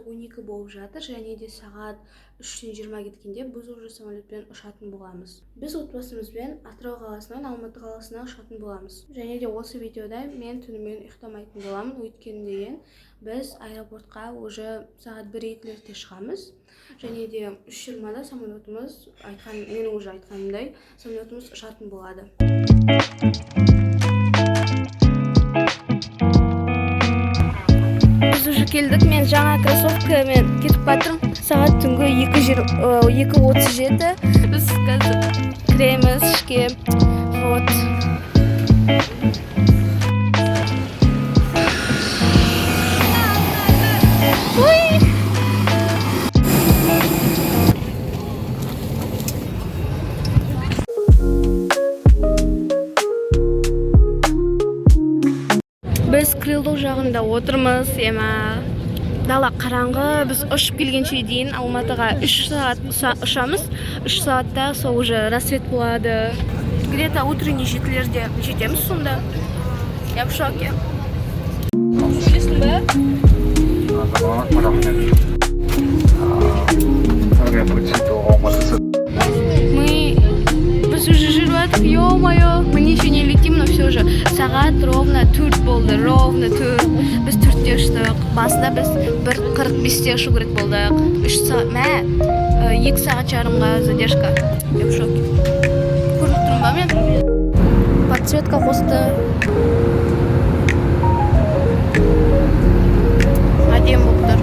12 болып жатыр, және де сағат 3:20 кеткенде біз уже самолетпен ұшатын боламыз. Біз отбасымызбен Атырау қаласынан Алматы қаласына ұшатын боламыз. Және де осы видеода мен түнімен ұйықтамайтын боламын, өйткені біз аэропортқа уже сағат 1-2-лерде шығамыз. Және де 3:20-да самолетіміз, менің уже айтқанымдай, самолетіміз ұшатын болады. Біз уже келдік, мен жаңа кроссовкамен кетіп батырмын. Сағат түнгі 2:37. Біз қазір кіреміз ішке. Вот. Біз крылдық жағында отырмыз, дала қараңғы. Біз ұшып келгенше дейін Алматыға 3 сағат ұшамыз. 3 сағатта сол уже рассвет болады. Где-то утренний 7-лерде жетеміз сонда. Я в шоке. Білесің бе? Біз уже жүріп жатырмыз, ё-моё. Мы еще не летим, но все же. Сағат ровно 4 болды, ровно 4. Біз 4-те ұштық. Басында біз 1:45-те ұшу керек болдық. 2 сағат жарымға задержка. Я в шоке. Көріп тұрмын ба мен? Подсветка қосты. Әдем болып тұр.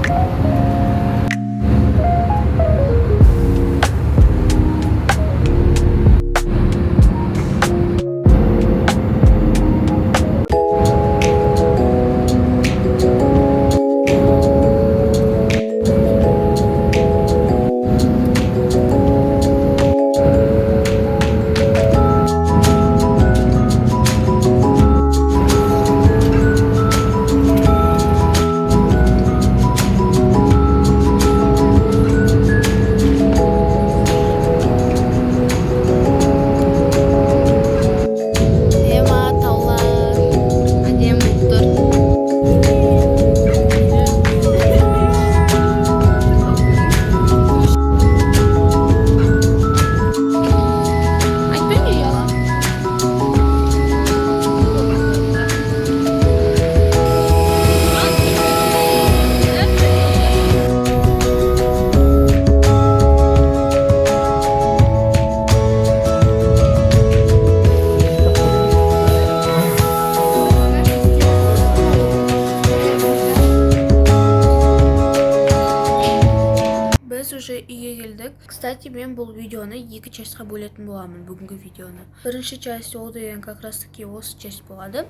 Уже үйге келдік. Кстати, мен бұл видеоны 2 частьқа бөлетін боламын, бүгінгі видеоны. Бірінші часть ол деген как раз таки осы часть болады.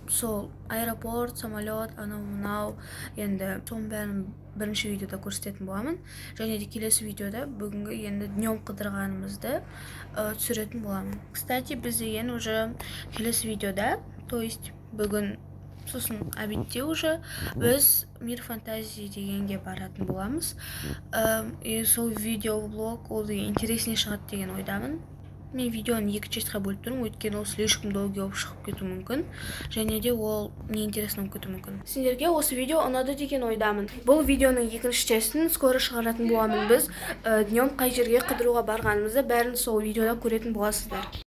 Сол аэропорт, самолет, анау-мынау, енді соның бәрін бірінші видеода көрсететін боламын. Және де келесі видеода бүгінгі енді днем қыдырғанымызды түсіретін боламын. Кстати, біз деген уже келесі видеода, то есть бүгін сосын обедте уже біз Мир фантазии дегенге баратын боламыз. Сол видеоблог ол деген интереснее шығады деген ойдамын. Мен видеоны 2 частьқа бөліп тұрмын, өйткені ол слишком долгий болып шығып кету мүмкін. Және де ол неинтересно болып кету мүмкін. Сендерге осы видео ұнады деген ойдамын. Бұл видеоның 2-ші частьін скоро шығаратын боламын біз. Днем қай жерге қыдыруға барғанымызды бәрін сол видеода көретін боласыздар.